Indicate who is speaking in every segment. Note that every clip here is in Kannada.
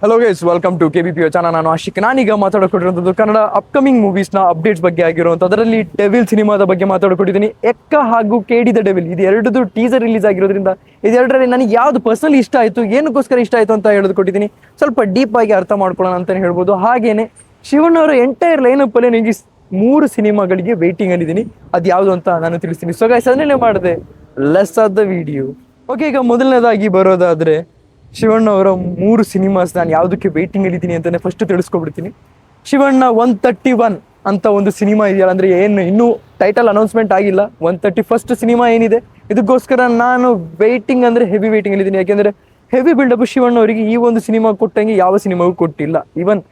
Speaker 1: Hello guys, welcome to KBPO channel. ನಾನು ಆಶಿಕ್. ನಾನೀಗ ಮಾತಾಡೋಕೊಟ್ಟಿರುವಂಥದ್ದು ಕನ್ನಡ ಅಪ್ಕಮಿಂಗ್ ಮೂವೀಸ್ನ ಅಪ್ಡೇಟ್ಸ್ ಬಗ್ಗೆ ಆಗಿರುವಂಥ ಅದರಲ್ಲಿ ಡೆವಿಲ್ ಸಿನಿಮಾದ ಬಗ್ಗೆ ಮಾತಾಡ್ಕೊಟ್ಟಿದ್ದೀನಿ. ಎಕ್ಕ ಹಾಗೂ KD ದ ಡೆವಿಲ್ ಇದು ಎರಡದು ಟೀಸರ್ ರಿಲೀಸ್ ಆಗಿರೋದ್ರಿಂದ ಇದೆರಡರಲ್ಲಿ ನನಗೆ ಯಾವ್ದು ಪರ್ಸನಲಿ ಇಷ್ಟ ಆಯಿತು, ಏನಕ್ಕೋಸ್ಕರ ಇಷ್ಟ ಆಯಿತು ಅಂತ ಹೇಳೋದು ಕೊಟ್ಟಿದ್ದೀನಿ. ಸ್ವಲ್ಪ ಡೀಪ್ ಆಗಿ ಅರ್ಥ ಮಾಡ್ಕೊಳ್ಳೋಣ ಅಂತಲೇ ಹೇಳ್ಬೋದು. ಹಾಗೇನೆ ಶಿವಣ್ಣ ಅವರ ಎಂಟೈರ್ ಲೈನಪ್ಪಲ್ಲಿ ನನಗೆ 3 ಸಿನಿಮಾಗಳಿಗೆ ವೇಟಿಂಗ್ ಅಲ್ಲಿದ್ದೀನಿ. ಅದು ಯಾವುದು ಅಂತ ನಾನು ತಿಳಿಸ್ತೀನಿ. ಸೊ ಗೈಸ್, ಅದನ್ನೇ ಮಾಡಿದೆ less of the video. Okay, ಈಗ ಮೊದಲನೇದಾಗಿ ಬರೋದಾದರೆ ಶಿವಣ್ಣ ಅವರ 3 ಸಿನಿಮಾಸ್ ನಾನು ಯಾವುದಕ್ಕೆ ವೇಟಿಂಗ್ ಅಲ್ಲಿದ್ದೀನಿ ಅಂತಲೇ ಫಸ್ಟ್ ತಿಳಿಸ್ಕೊಬಿಡ್ತೀನಿ. ಶಿವಣ್ಣ 131 ಅಂತ ಒಂದು ಸಿನಿಮಾ ಇದೆಯಲ್ಲ, ಅಂದರೆ ಏನು ಇನ್ನೂ ಟೈಟಲ್ ಅನೌನ್ಸ್ಮೆಂಟ್ ಆಗಿಲ್ಲ. 131st ಸಿನಿಮಾ ಏನಿದೆ ಇದಕ್ಕೋಸ್ಕರ ನಾನು ವೇಟಿಂಗ್ ಅಂದರೆ ಹೆವಿ ವೇಟಿಂಗ್ ಅಲ್ಲಿದ್ದೀನಿ. ಯಾಕೆಂದರೆ ಹೆವಿ ಬಿಲ್ಡಪ್ ಶಿವಣ್ಣ ಅವರಿಗೆ ಈ ಒಂದು ಸಿನಿಮಾ ಕೊಟ್ಟಂಗೆ ಯಾವ ಸಿನಿಮಾಗೂ ಕೊಟ್ಟಿಲ್ಲ. ಈವನ್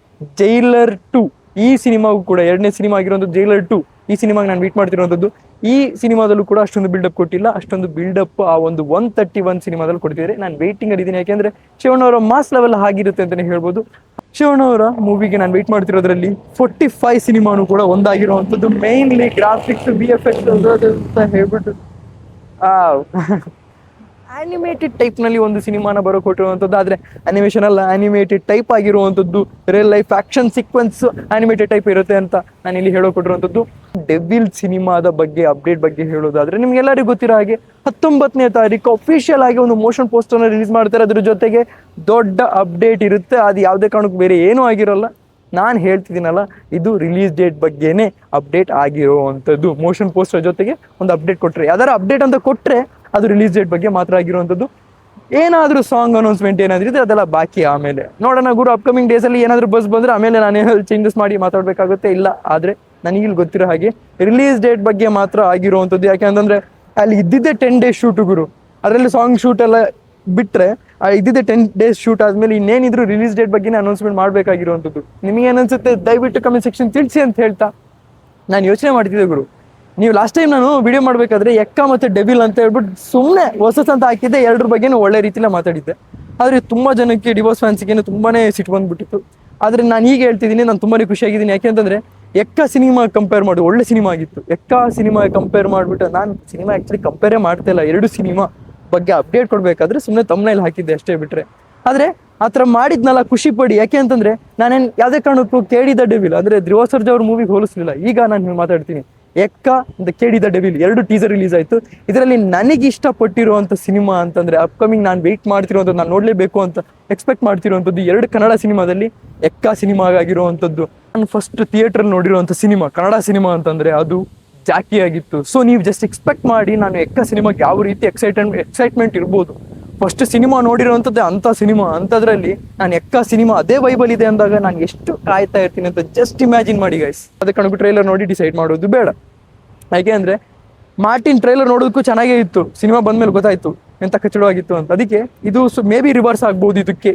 Speaker 1: ಜೈಲರ್ 2 ಈ ಸಿನಿಮಾಗೂ ಕೂಡ, ಎರಡನೇ ಸಿನಿಮಾ ಆಗಿರುವಂಥದ್ದು ಜೈಲರ್ 2, ಈ ಸಿನಿಮಾಗೆ ನಾನು ವೇಟ್ ಮಾಡ್ತಿರುವಂಥದ್ದು. ಈ ಸಿನಿಮಾದಲ್ಲೂ ಕೂಡ ಅಷ್ಟೊಂದು ಬಿಲ್ಡಪ್ ಕೊಟ್ಟಿಲ್ಲ. ಅಷ್ಟೊಂದು ಬಿಲ್ಡಪ್ ಆ ಒಂದು 131 ಸಿನಿಮಾದಲ್ಲಿ ಕೊಡ್ತಿದ್ದಾರೆ. ನಾನು ವೇಟಿಂಗ್ ಅಲ್ಲಿದ್ದೀನಿ. ಯಾಕೆಂದರೆ ಶಿವಣ್ಣ ಅವರ ಮಾಸ್ ಲೆವೆಲ್ ಆಗಿರುತ್ತೆ ಅಂತಲೇ ಹೇಳ್ಬೋದು. ಶಿವಣ್ಣ ಅವರ ಮೂವಿಗೆ ನಾನು ವೇಟ್ ಮಾಡ್ತಿರೋದ್ರಲ್ಲಿ 45 ಸಿನಿಮಾನು ಕೂಡ ಒಂದಾಗಿರುವಂಥದ್ದು. ಮೇನ್ಲಿ ಗ್ರಾಫಿಕ್ಸ್, VFX ಅಂತ ಹೇಳ್ಬಿಟ್ಟು ಆನಿಮೇಟೆಡ್ ಟೈಪ್ನಲ್ಲಿ ಒಂದು ಸಿನಿಮಾನ ಕೊಟ್ಟಿರುವಂಥದ್ದು. ಆದರೆ ಅನಿಮೇಷನ್ ಅಲ್ಲ, ಆನಿಮೇಟೆಡ್ ಟೈಪ್ ಆಗಿರುವಂಥದ್ದು. Real life action sequence animated type ಇರುತ್ತೆ ಅಂತ ನಾನು ಇಲ್ಲಿ ಹೇಳೋಕೊಟ್ಟಿರುವಂಥದ್ದು. ಡೆವಿಲ್ ಸಿನಿಮಾದ ಬಗ್ಗೆ ಅಪ್ಡೇಟ್ ಬಗ್ಗೆ ಹೇಳೋದಾದರೆ ನಿಮ್ಗೆಲ್ಲರಿಗೂ ಗೊತ್ತಿರೋ ಹಾಗೆ 19ನೇ ತಾರೀಕು ಅಫಿಷಿಯಲ್ ಆಗಿ ಒಂದು ಮೋಷನ್ ಪೋಸ್ಟರ್ನ ರಿಲೀಸ್ ಮಾಡ್ತಾರೆ. ಅದ್ರ ಜೊತೆಗೆ ದೊಡ್ಡ ಅಪ್ಡೇಟ್ ಇರುತ್ತೆ. ಅದು ಯಾವುದೇ ಕಾರಣಕ್ಕೂ ಬೇರೆ ಏನೂ ಆಗಿರೋಲ್ಲ. ನಾನು ಹೇಳ್ತಿದ್ದೀನಲ್ಲ, ಇದು ರಿಲೀಸ್ ಡೇಟ್ ಬಗ್ಗೆನೇ ಅಪ್ಡೇಟ್ ಆಗಿರುವಂಥದ್ದು. ಮೋಷನ್ ಪೋಸ್ಟರ್ ಜೊತೆಗೆ ಒಂದು ಅಪ್ಡೇಟ್ ಕೊಟ್ಟರೆ, ಯಾವ್ದಾರು ಅಪ್ಡೇಟ್ ಅಂತ ಕೊಟ್ಟರೆ ಅದು ರಿಲೀಸ್ ಡೇಟ್ ಬಗ್ಗೆ ಮಾತ್ರ ಆಗಿರುವಂಥದ್ದು. ಏನಾದರೂ ಸಾಂಗ್ ಅನೌನ್ಸ್ಮೆಂಟ್ ಏನಾದರೂ ಇದೆ ಅದೆಲ್ಲ ಬಾಕಿ. ಆಮೇಲೆ ನೋಡೋಣ ಗುರು, ಅಪ್ಕಮಿಂಗ್ ಡೇಸಲ್ಲಿ ಏನಾದರೂ ಬಸ್ ಬಂದರೆ ಆಮೇಲೆ ನಾನು ಚೇಂಜಸ್ ಮಾಡಿ ಮಾತಾಡಬೇಕಾಗುತ್ತೆ. ಇಲ್ಲ ಆದರೆ ನನಗಿಲ್ಲಿ ಗೊತ್ತಿರೋ ಹಾಗೆ ರಿಲೀಸ್ ಡೇಟ್ ಬಗ್ಗೆ ಮಾತ್ರ ಆಗಿರುವಂಥದ್ದು. ಯಾಕೆಂತಂದರೆ ಅಲ್ಲಿ ಇದ್ದಿದ್ದೇ 10 ಡೇಸ್ ಶೂಟು ಗುರು. ಅದರಲ್ಲಿ ಸಾಂಗ್ ಶೂಟ್ ಎಲ್ಲ ಬಿಟ್ಟರೆ ಇದ್ದಿದ್ದೆ 10 ಡೇಸ್ ಶೂಟ್ ಆದಮೇಲೆ ಇನ್ನೇನಿದ್ರು ರಿಲೀಸ್ ಡೇಟ್ ಬಗ್ಗೆ ಅನೌನ್ಸ್ಮೆಂಟ್ ಮಾಡಬೇಕಾಗಿರುವಂಥದ್ದು. ನಿಮಗೇನನ್ಸುತ್ತೆ ದಯವಿಟ್ಟು ಕಮೆಂಟ್ ಸೆಕ್ಷನ್ ತಿಳಿಸಿ ಅಂತ ಹೇಳ್ತಾ ನಾನು ಯೋಚನೆ ಮಾಡ್ತಿದ್ದೆ ಗುರು. ನೀವು ಲಾಸ್ಟ್ ಟೈಮ್ ನಾನು ವಿಡಿಯೋ ಮಾಡಬೇಕಾದ್ರೆ ಎಕ್ಕ ಮತ್ತು ಡೆವಿಲ್ ಅಂತ ಹೇಳ್ಬಿಟ್ಟು ಸುಮ್ಮನೆ ಹೊಸಸ್ ಅಂತ ಹಾಕಿದ್ದೆ. ಎರಡರ ಬಗ್ಗೆನೂ ಒಳ್ಳೆ ರೀತಿಲೇ ಮಾತಾಡಿದ್ದೆ. ಆದರೆ ತುಂಬ ಜನಕ್ಕೆ ಡಿವೋರ್ಸ್ ಫ್ಯಾನ್ಸಿಗೆ ತುಂಬಾ ಸಿಟ್ಟು ಬಂದುಬಿಟ್ಟಿತ್ತು. ಆದರೆ ನಾನು ಈಗ ಹೇಳ್ತಿದ್ದೀನಿ, ನಾನು ತುಂಬಾ ಖುಷಿಯಾಗಿದ್ದೀನಿ. ಯಾಕೆಂತಂದರೆ ಎಕ್ಕ ಸಿನಿಮಾ ಕಂಪೇರ್ ಮಾಡಿ ಒಳ್ಳೆ ಸಿನಿಮಾ ಆಗಿತ್ತು. ಎಕ್ಕ ಸಿನಿಮಾ ಕಂಪೇರ್ ಮಾಡಿಬಿಟ್ಟು ನಾನು ಸಿನಿಮಾ ಆ್ಯಕ್ಚುಲಿ ಕಂಪೇರೇ ಮಾಡ್ತಾಯಿಲ್ಲ. 2 ಸಿನಿಮಾ ಬಗ್ಗೆ ಅಪ್ಡೇಟ್ ಕೊಡಬೇಕಾದ್ರೆ ಸುಮ್ಮನೆ ತಮ್ಮನೇಲಿ ಹಾಕಿದ್ದೆ ಅಷ್ಟೇ ಬಿಟ್ಟರೆ. ಆದರೆ ಆ ಥರ ಮಾಡಿದ್ನಲ್ಲ, ಖುಷಿ ಪಡಿ. ಯಾಕೆ ಅಂತಂದರೆ ನಾನೇನು ಯಾವುದೇ ಕಾರಣಕ್ಕೂ KD ದ ಡೆವಿಲ್ ಅಂದರೆ ಧ್ರುವ ಸರ್ಜಾ ಅವ್ರ ಮೂವಿಗೆ ಹೋಲಿಸಲಿಲ್ಲ. ಈಗ ನಾನು ಮಾತಾಡ್ತೀನಿ ಎಕ್ಕ ಅಂತ KD the devil 2 teaser release ಆಯಿತು. ಇದರಲ್ಲಿ ನನಗೆ ಇಷ್ಟಪಟ್ಟಿರುವಂಥ ಸಿನಿಮಾ ಅಂತಂದರೆ ಅಪ್ಕಮಿಂಗ್ ನಾನು ವೆಯ್ಟ್ ಮಾಡ್ತಿರುವಂಥದ್ದು, ನಾನು ನೋಡಲೇಬೇಕು ಅಂತ ಎಕ್ಸ್ಪೆಕ್ಟ್ ಮಾಡ್ತಿರುವಂಥದ್ದು 2 ಕನ್ನಡ ಸಿನಿಮಾದಲ್ಲಿ ಎಕ್ಕ ಸಿನಿಮಾ ಆಗಿರುವಂಥದ್ದು. ನಾನು ಫಸ್ಟ್ ಥಿಯೇಟ್ರಲ್ಲಿ ನೋಡಿರುವಂಥ ಸಿನಿಮಾ ಕನ್ನಡ ಸಿನಿಮಾ ಅಂತಂದರೆ ಅದು ಜಾಕಿ ಆಗಿತ್ತು. ಸೊ ನೀವು ಜಸ್ಟ್ ಎಕ್ಸ್ಪೆಕ್ಟ್ ಮಾಡಿ ನಾನು ಎಕ್ಕ ಸಿನಿಮಾಗೆ ಯಾವ ರೀತಿ ಎಕ್ಸೈಟ್ಮೆಂಟ್ ಇರ್ಬೋದು. ಫಸ್ಟ್ ಸಿನಿಮಾ ನೋಡಿರೋವಂಥದ್ದೇ ಅಂಥ ಸಿನಿಮಾ. ಅಂಥದ್ರಲ್ಲಿ ನಾನು ಎಕ್ಕ ಸಿನಿಮಾ ಅದೇ ವೈಬಲ್ ಇದೆ ಅಂದಾಗ ನಾನು ಎಷ್ಟು ಕಾಯ್ತಾ ಇರ್ತೀನಿ ಅಂತ ಜಸ್ಟ್ ಇಮ್ಯಾಜಿನ್ ಮಾಡಿ ಗೈಸ್. ಅದಕ್ಕೆ ಕಣಕು ಟ್ರೈಲರ್ ನೋಡಿ ಡಿಸೈಡ್ ಮಾಡೋದು ಬೇಡ. ಯಾಕೆ ಅಂದರೆ ಮಾರ್ಟಿನ್ ಟ್ರೈಲರ್ ನೋಡೋದಕ್ಕೂ ಚೆನ್ನಾಗೇ ಇತ್ತು. ಸಿನಿಮಾ ಬಂದಮೇಲೆ ಗೊತ್ತಾಯಿತು ಎಂಥ ಕಚ್ಚಡವಾಗಿತ್ತು ಅಂತ. ಅದಕ್ಕೆ ಇದು ಮೇ ಬಿ ರಿವರ್ಸ್ ಆಗ್ಬೋದು. ಇದಕ್ಕೆ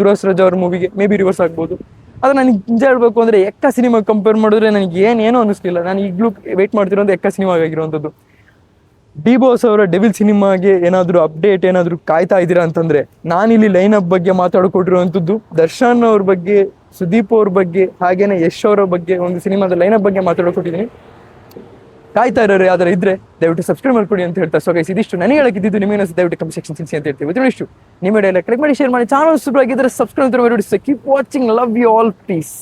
Speaker 1: ಧ್ರುವ ಸರ್ಜಾ ಅವ್ರ ಮೂವಿಗೆ ಮೇ ಬಿ ರಿವರ್ಸ್ ಆಗ್ಬೋದು. ಆದರೆ ನನಗೆ ನಿಜ ಹೇಳಬೇಕು ಅಂದರೆ ಎಕ್ಕ ಸಿನಿಮಾ ಕಂಪೇರ್ ಮಾಡಿದ್ರೆ ನನಗೆ ಏನೂ ಅನ್ನಿಸ್ಲಿಲ್ಲ. ನಾನು ಈಗಲೂ ವೆಯ್ಟ್ ಮಾಡ್ತಿರೋದು ಎಕ್ಕ ಸಿನಿಮಾಗಿರುವಂಥದ್ದು. ಡಿ ಬಾಸ್ ಅವರ ಡೆವಿಲ್ ಸಿನಿಮಾಗೆ ಏನಾದರೂ ಅಪ್ಡೇಟ್ ಏನಾದರೂ ಕಾಯ್ತಾ ಇದ್ದೀರಾ ಅಂತಂದರೆ ನಾನಿಲ್ಲಿ ಲೈನಪ್ ಬಗ್ಗೆ ಮಾತಾಡಿಕೊಟ್ಟಿರುವಂಥದ್ದು. ದರ್ಶನ್ ಅವ್ರ ಬಗ್ಗೆ, ಸುದೀಪ್ ಅವ್ರ ಬಗ್ಗೆ, ಹಾಗೇನೆ ಯಶ್ ಅವರ ಬಗ್ಗೆ ಒಂದು ಸಿನಿಮಾದ ಲೈನಪ್ ಬಗ್ಗೆ ಮಾತಾಡಿಕೊಟ್ಟಿದ್ದೀನಿ. ಕಾಯ್ತಾ ಇರೋರು ಯಾವ್ದಾರು ಇದ್ದರೆ ದಯವಿಟ್ಟು ಸಬ್ಸ್ಕ್ರೈಬ್ ಮಾಡ್ಕೊಡಿ ಅಂತ ಹೇಳ್ತಾ. ಸೊ ಗೈಸ್, ಇದಿಷ್ಟು ನನಗೆ ಹೇಳಕ್ಕಿದ್ದು. ನಿಮಗೆ ದಯವಿಟ್ಟು ಕಮೆಂಟ್ ಸೆಕ್ಷನ್ ತಿಳಿಸಿ ಅಂತ ಹೇಳ್ತೀವಿ. ಇಷ್ಟು ನಿಮ್ಮ ವಿಡಿಯೋ ಎಲ್ಲ ಕ್ಲಿಕ್ ಮಾಡಿ, ಶೇರ್ ಮಾಡಿ, ಚಾನಲ್ ಸಬ್ಸ್ಕ್ರೈಬ್ ಆಗಿದ್ದರೆ ಸಬ್ಸ್ಕ್ರೈಬ್ ಮಾಡಿ. Keep watching, love you all, piece.